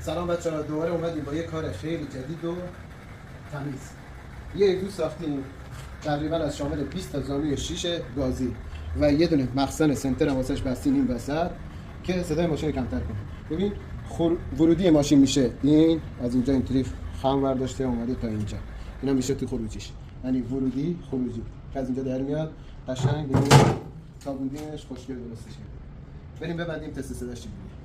سلام بچه‌ها، دوباره اومدیم با یه کار خیلی جدید و تمیز. یه اگزوز ساختیم تقریبا از شامل 20 تا زانوی شیش گازی و یه دونه مخزن سنتر هم واسش بستیم این وسط که صدای ماشین رو کمتر کنه. ببین ورودی ماشین میشه این از اینجا اینطوری خم برداشته اومده تا اینجا، اینا میشه تو خروجیش، یعنی ورودی خروجی که از اینجا در میاد قشنگ. ببین تا بودیمش خوشگل درستش کرد. بریم ببندیم تست صداش چی میگه.